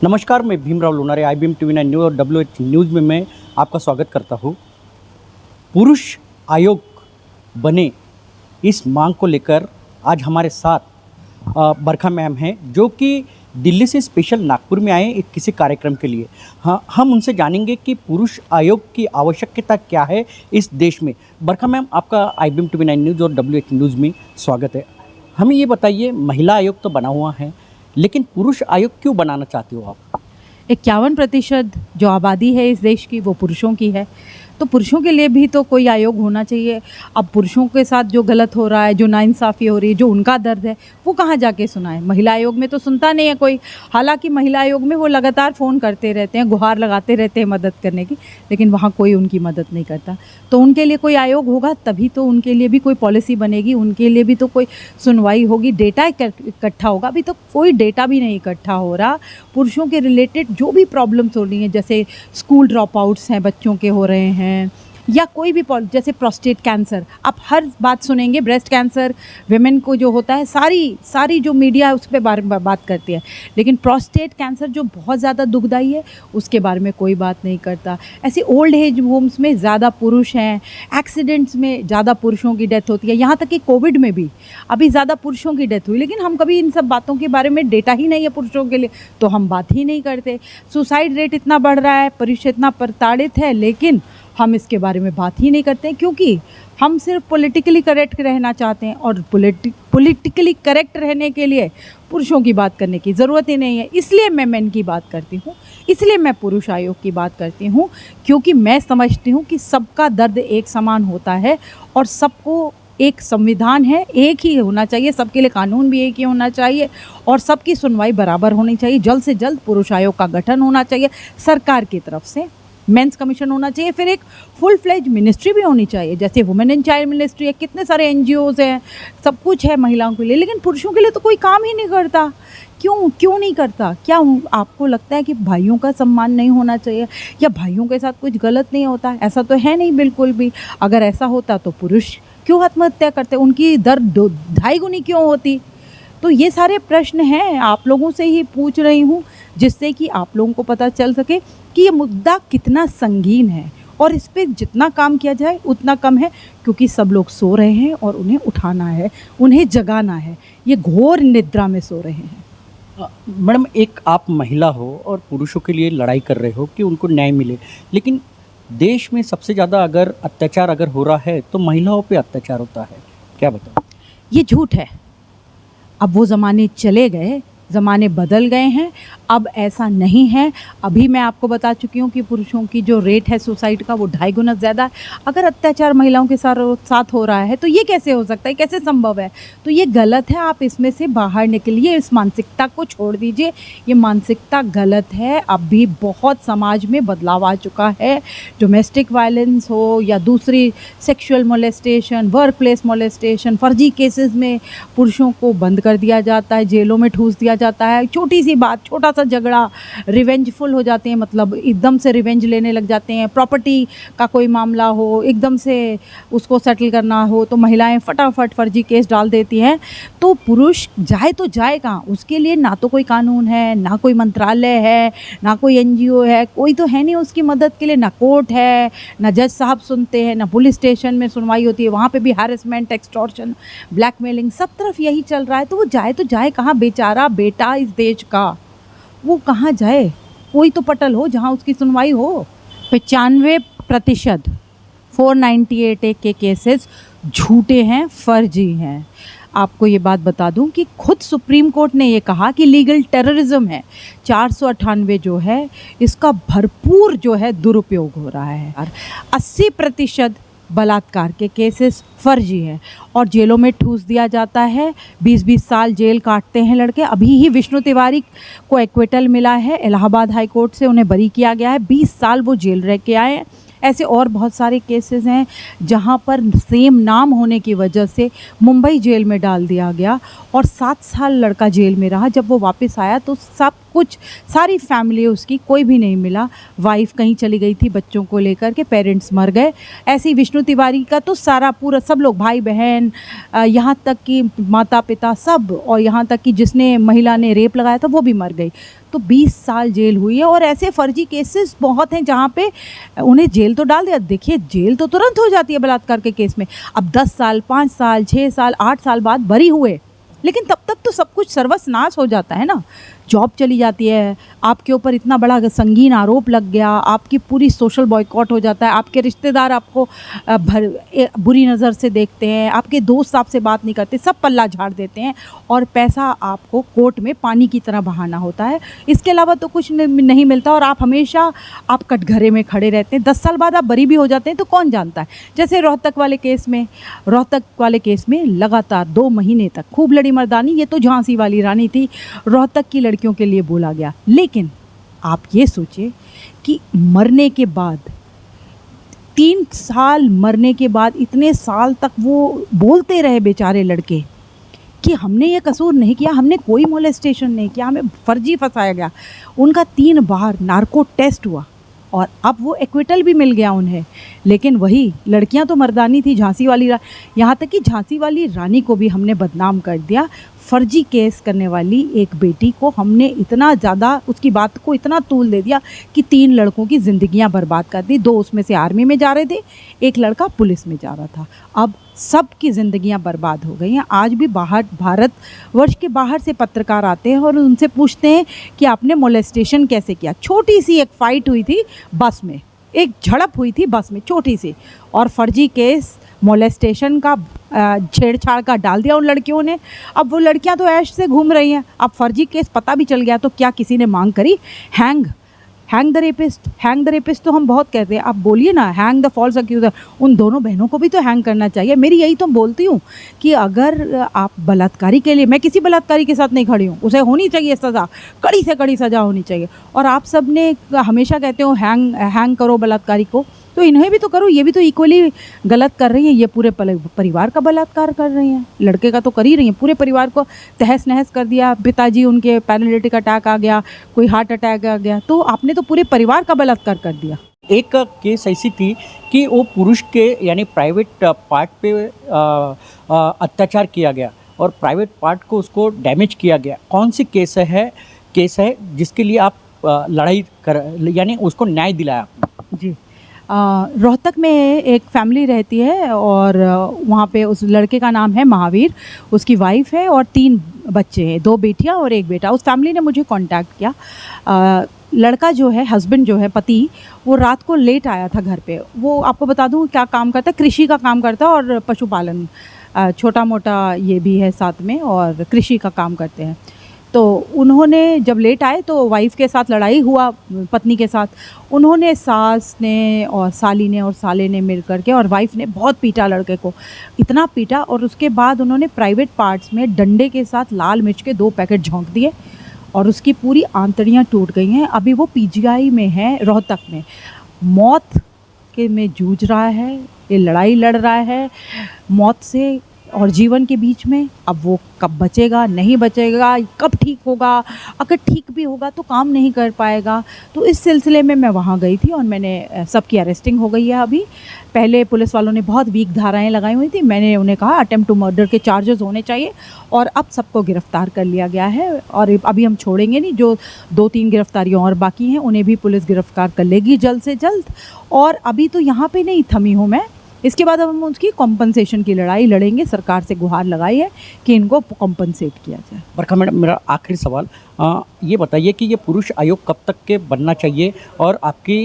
नमस्कार, मैं Bhimrao Lonare IBM TV9 news और WH न्यूज़ में मैं आपका स्वागत करता हूँ। पुरुष आयोग बने इस मांग को लेकर आज हमारे साथ बरखा मैम हैं, जो कि दिल्ली से स्पेशल नागपुर में आए एक किसी कार्यक्रम के लिए। हाँ, हम उनसे जानेंगे कि पुरुष आयोग की आवश्यकता क्या है इस देश में। बरखा मैम, आपका IBM TV9 न्यूज़ और WH न्यूज़ में स्वागत है। हमें ये बताइए, महिला आयोग तो बना हुआ है, लेकिन पुरुष आयोग क्यों बनाना चाहते हो आप? 51% जो आबादी है इस देश की वो पुरुषों की है, तो पुरुषों के लिए भी तो कोई आयोग होना चाहिए। अब पुरुषों के साथ जो गलत हो रहा है, जो नाइंसाफ़ी हो रही है, जो उनका दर्द है, वो कहाँ जाके सुनाए? महिला आयोग में तो सुनता नहीं है कोई। हालांकि महिला आयोग में वो लगातार फ़ोन करते रहते हैं, गुहार लगाते रहते हैं मदद करने की, लेकिन वहाँ कोई उनकी मदद नहीं करता। तो उनके लिए कोई आयोग होगा तभी तो उनके लिए भी कोई पॉलिसी बनेगी, उनके लिए भी तो कोई सुनवाई होगी, डेटा इकट्ठा होगा। अभी तो कोई डेटा भी नहीं इकट्ठा हो रहा। पुरुषों के रिलेटेड जो भी प्रॉब्लम्स हो रही हैं, जैसे स्कूल ड्रॉप आउट्स हैं बच्चों के हो रहे हैं, या कोई भी जैसे प्रोस्टेट कैंसर, आप हर बात सुनेंगे। ब्रेस्ट कैंसर विमेन को जो होता है, सारी जो मीडिया है उस पर बात करती है, लेकिन प्रोस्टेट कैंसर जो बहुत ज़्यादा दुखदाई है उसके बारे में कोई बात नहीं करता। ऐसे ओल्ड एज होम्स में ज़्यादा पुरुष हैं, एक्सीडेंट्स में ज़्यादा पुरुषों की डेथ होती है, यहाँ तक कि कोविड में भी अभी ज़्यादा पुरुषों की डेथ हुई, लेकिन हम कभी इन सब बातों के बारे में, डेटा ही नहीं है पुरुषों के लिए तो हम बात ही नहीं करते। सुसाइड रेट इतना बढ़ रहा है, पुरुष इतना प्रताड़ित है, लेकिन हम इसके बारे में बात ही नहीं करते, क्योंकि हम सिर्फ पॉलिटिकली करेक्ट रहना चाहते हैं, और पॉलिटिकली करेक्ट रहने के लिए पुरुषों की बात करने की ज़रूरत ही नहीं है। इसलिए मैं मेन की बात करती हूँ, इसलिए मैं पुरुष आयोग की बात करती हूँ, क्योंकि मैं समझती हूँ कि सबका दर्द एक समान होता है और सबको एक संविधान है, एक ही होना चाहिए, सबके लिए कानून भी एक ही होना चाहिए और सबकी सुनवाई बराबर होनी चाहिए। जल्द से जल्द पुरुष आयोग का गठन होना चाहिए सरकार की तरफ से, मेंस कमीशन होना चाहिए, फिर एक फुल फ्लेज मिनिस्ट्री भी होनी चाहिए, जैसे वुमेन एंड चाइल्ड मिनिस्ट्री है, कितने सारे NGOs हैं, सब कुछ है महिलाओं के लिए, लेकिन पुरुषों के लिए तो कोई काम ही नहीं करता। क्यों नहीं करता? क्या आपको लगता है कि भाइयों का सम्मान नहीं होना चाहिए, या भाइयों के साथ कुछ गलत नहीं होता? ऐसा तो है नहीं, बिल्कुल भी। अगर ऐसा होता तो पुरुष क्यों आत्महत्या करते, उनकी दर्द 2.5 गुनी क्यों होती? तो ये सारे प्रश्न हैं, आप लोगों से ही पूछ रही हूँ, जिससे कि आप लोगों को पता चल सके कि ये मुद्दा कितना संगीन है और इस पर जितना काम किया जाए उतना कम है, क्योंकि सब लोग सो रहे हैं और उन्हें उठाना है, उन्हें जगाना है। ये घोर निद्रा में सो रहे हैं। मैडम, एक आप महिला हो और पुरुषों के लिए लड़ाई कर रहे हो कि उनको न्याय मिले, लेकिन देश में सबसे ज़्यादा अगर अत्याचार अगर हो रहा है तो महिलाओं पे अत्याचार होता है, क्या बताओ? ये झूठ है। अब वो ज़माने चले गए, ज़माने बदल गए हैं, अब ऐसा नहीं है। अभी मैं आपको बता चुकी हूँ कि पुरुषों की जो रेट है सुसाइड का वो 2.5 गुना ज़्यादा है। अगर अत्याचार महिलाओं के साथ हो रहा है तो ये कैसे हो सकता है, कैसे संभव है? तो ये गलत है। आप इसमें से बाहर निकलिए, इस मानसिकता को छोड़ दीजिए। ये मानसिकता गलत है। अभी बहुत समाज में बदलाव आ चुका है। डोमेस्टिक वायलेंस हो या दूसरी sexual molestation, work place molestation, फर्जी केसेस में पुरुषों को बंद कर दिया जाता है, जेलों में ठूस दिया जाता है। छोटी सी बात, छोटा सा झगड़ा रिवेंजफुल हो जाते हैं, मतलब एकदम से रिवेंज लेने लग जाते हैं। प्रॉपर्टी का कोई मामला हो, एकदम से उसको सेटल करना हो तो महिलाएं फटाफट फर्जी केस डाल देती हैं। तो पुरुष जाए तो जाए कहाँ? उसके लिए ना तो कोई कानून है, ना कोई मंत्रालय है, ना कोई NGO है, कोई तो है नहीं उसकी मदद के लिए। ना कोर्ट है, ना जज साहब सुनते हैं, ना पुलिस स्टेशन में सुनवाई होती है, वहाँ पे भी हैरेसमेंट, एक्सटॉर्शन, ब्लैकमेलिंग, सब तरफ यही चल रहा है। तो वो जाए तो जाए कहाँ? बेचारा बेटा इस देश का, वो कहाँ जाए? कोई तो पटल हो जहाँ उसकी सुनवाई हो। 95% 498A के केसेस झूठे हैं, फर्जी हैं। आपको ये बात बता दूं कि खुद सुप्रीम कोर्ट ने ये कहा कि लीगल टेररिज्म है। 498 जो है इसका भरपूर जो है दुरुपयोग हो रहा है। 80% बलात्कार के केसेस फर्जी हैं और जेलों में ठूस दिया जाता है। 20-20 साल जेल काटते हैं लड़के। अभी ही विष्णु तिवारी को एक्विटल मिला है, इलाहाबाद हाई कोर्ट से उन्हें बरी किया गया है। 20 साल वो जेल रह के आए हैं। ऐसे और बहुत सारे केसेस हैं जहां पर सेम नाम होने की वजह से मुंबई जेल में डाल दिया गया और 7 साल लड़का जेल में रहा। जब वो वापस आया तो सब कुछ सारी फैमिली उसकी कोई भी नहीं मिला। वाइफ कहीं चली गई थी बच्चों को लेकर के, पेरेंट्स मर गए। ऐसे ही विष्णु तिवारी का तो सारा पूरा सब लोग भाई बहन, यहाँ तक कि माता पिता सब, और यहाँ तक कि जिसने महिला ने रेप लगाया था वो भी मर गई। तो 20 साल जेल हुई है। और ऐसे फर्जी केसेस बहुत हैं जहाँ पे उन्हें जेल तो डाल दिया। देखिए जेल तो तुरंत हो जाती है बलात्कार के केस में। अब 10 साल 5 साल 6 साल 8 साल बाद बरी हुए, लेकिन तब तक तो सब कुछ सर्वनाश हो जाता है ना। जॉब चली जाती है, आपके ऊपर इतना बड़ा संगीन आरोप लग गया, आपकी पूरी सोशल बॉयकॉट हो जाता है, आपके रिश्तेदार आपको बुरी नज़र से देखते हैं, आपके दोस्त आपसे बात नहीं करते, सब पल्ला झाड़ देते हैं, और पैसा आपको कोर्ट में पानी की तरह बहाना होता है। इसके अलावा तो कुछ नहीं मिलता, और आप हमेशा आप कटघरे में खड़े रहते हैं। 10 साल बाद आप बरी भी हो जाते हैं तो कौन जानता है। जैसे रोहतक वाले केस में लगातार 2 महीने तक खूब लड़ी मर्दानी। ये तो झांसी वाली रानी थी, रोहतक की लड़कियों के लिए बोला गया। लेकिन आप ये सोचिए कि मरने के बाद 3 साल मरने के बाद इतने साल तक वो बोलते रहे बेचारे लड़के कि हमने ये कसूर नहीं किया, हमने कोई मोलेस्टेशन नहीं किया, हमें फर्जी फंसाया गया। उनका 3 बार नार्को टेस्ट हुआ और अब वो एक्विटल भी मिल गया उन्हें। लेकिन वही लड़कियां तो मर्दानी थी, झांसी वाली यहाँ तक कि झांसी वाली रानी को भी हमने बदनाम कर दिया। फर्जी केस करने वाली एक बेटी को हमने इतना ज़्यादा उसकी बात को इतना तूल दे दिया कि 3 लड़कों की ज़िंदगियां बर्बाद कर दी। 2 उसमें से आर्मी में जा रहे थे, 1 लड़का पुलिस में जा रहा था। अब सब की ज़िंदगियां बर्बाद हो गई हैं। आज भी भारतवर्ष के बाहर से पत्रकार आते हैं और उनसे पूछते हैं कि आपने मोलेस्टेशन कैसे किया। छोटी सी एक फ़ाइट हुई थी बस में, एक झड़प हुई थी बस में छोटी सी, और फर्जी केस मोलेस्टेशन का छेड़छाड़ का डाल दिया उन लड़कियों ने। अब वो लड़कियां तो ऐश से घूम रही हैं। अब फर्जी केस पता भी चल गया तो क्या किसी ने मांग करी? हैंग द रेपिस्ट तो हम बहुत कहते हैं। अब बोलिए ना, हैंग द फॉल्स अक्यूजर। उन दोनों बहनों को भी तो हैंग करना चाहिए। मेरी यही तो बोलती हूँ कि अगर आप बलात्कारी के लिए, मैं किसी बलात्कारी के साथ नहीं खड़ी हूँ, उसे होनी चाहिए सज़ा, कड़ी से कड़ी सज़ा होनी चाहिए। और आप सब ने हमेशा कहते हो हैंग करो बलात्कारी को, तो इन्हें भी तो करो। ये भी तो इक्वली गलत कर रही हैं। ये पूरे परिवार का बलात्कार कर रही हैं। लड़के का तो कर ही रही हैं, पूरे परिवार को तहस नहस कर दिया। पिताजी उनके पैरालिटिक अटैक आ गया, कोई हार्ट अटैक आ गया, तो आपने तो पूरे परिवार का बलात्कार कर दिया। एक केस ऐसी थी कि वो पुरुष के यानी प्राइवेट पार्ट पे अत्याचार किया गया और प्राइवेट पार्ट को उसको डैमेज किया गया। कौन सी केस है जिसके लिए आप लड़ाई कर यानी उसको न्याय दिलाया आपने? जी, रोहतक में एक फैमिली रहती है और वहाँ पे उस लड़के का नाम है महावीर, उसकी वाइफ है और 3 बच्चे हैं, 2 बेटियाँ और 1 बेटा। उस फैमिली ने मुझे कांटेक्ट किया। लड़का जो है, हस्बैंड जो है, पति, वो रात को लेट आया था घर पे। वो आपको बता दूँ क्या काम करता है, कृषि का काम करता है और पशुपालन छोटा मोटा ये भी है साथ में, और कृषि का काम करते हैं। तो उन्होंने जब लेट आए तो वाइफ के साथ लड़ाई हुआ, पत्नी के साथ। उन्होंने, सास ने और साली ने और साले ने मिल करके, और वाइफ ने बहुत पीटा लड़के को, इतना पीटा। और उसके बाद उन्होंने प्राइवेट पार्ट्स में डंडे के साथ लाल मिर्च के 2 पैकेट झोंक दिए और उसकी पूरी आंतड़ियाँ टूट गई हैं। अभी वो पीजीआई में है रोहतक में, मौत के में जूझ रहा है। ये लड़ाई लड़ रहा है मौत से और जीवन के बीच में। अब वो कब बचेगा, नहीं बचेगा, कब ठीक होगा, अगर ठीक भी होगा तो काम नहीं कर पाएगा। तो इस सिलसिले में मैं वहाँ गई थी और मैंने सबकी अरेस्टिंग हो गई है अभी। पहले पुलिस वालों ने बहुत वीक धाराएं लगाई हुई थी। मैंने उन्हें कहा अटेम्प्ट टू मर्डर के चार्जेस होने चाहिए, और अब सबको गिरफ्तार कर लिया गया है। और अभी हम छोड़ेंगे नहीं, जो 2-3 गिरफ्तारियाँ और बाकी हैं उन्हें भी पुलिस गिरफ्तार कर लेगी जल्द से जल्द। और अभी तो यहाँ पर नहीं थमी हूँ मैं, इसके बाद अब हम उसकी कॉम्पनसेशन की लड़ाई लड़ेंगे। सरकार से गुहार लगाई है कि इनको कॉम्पनसेट किया जाए। बरखा मैडम, मेरा आखिरी सवाल ये बताइए कि ये पुरुष आयोग कब तक के बनना चाहिए, और आपकी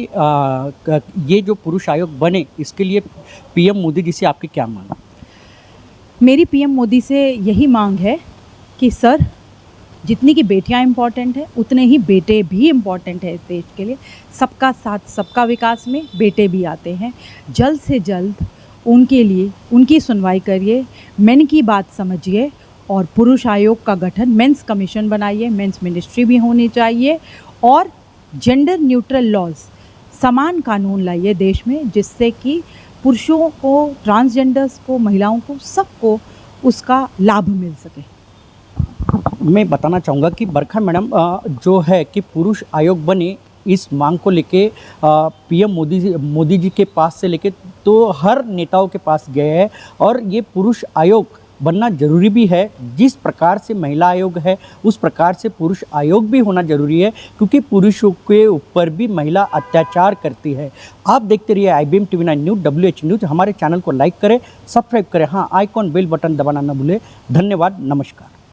ये जो पुरुष आयोग बने इसके लिए पीएम मोदी जी से आपकी क्या मांग? मेरी पीएम मोदी से यही मांग है कि सर, जितनी की बेटियां इम्पॉर्टेंट है उतने ही बेटे भी इम्पॉर्टेंट है इस देश के लिए। सबका साथ सबका विकास में बेटे भी आते हैं। जल्द से जल्द उनके लिए उनकी सुनवाई करिए, मेन की बात समझिए, और पुरुष आयोग का गठन, मेंस कमीशन बनाइए, मेंस मिनिस्ट्री भी होनी चाहिए, और जेंडर न्यूट्रल लॉज, समान कानून लाइए देश में, जिससे कि पुरुषों को, ट्रांसजेंडर्स को, महिलाओं को, सबको उसका लाभ मिल सके। मैं बताना चाहूँगा कि बरखा मैडम जो है कि पुरुष आयोग बने, इस मांग को लेके पीएम मोदी जी के पास से लेके तो हर नेताओं के पास गए हैं और ये पुरुष आयोग बनना जरूरी भी है। जिस प्रकार से महिला आयोग है उस प्रकार से पुरुष आयोग भी होना जरूरी है, क्योंकि पुरुषों के ऊपर भी महिला अत्याचार करती है। आप देखते रहिए IBM TV9 news, WH news. हमारे चैनल को लाइक करें, सब्सक्राइब करें, हाँ आइकॉन बेल बटन दबाना न भूलें। धन्यवाद, नमस्कार।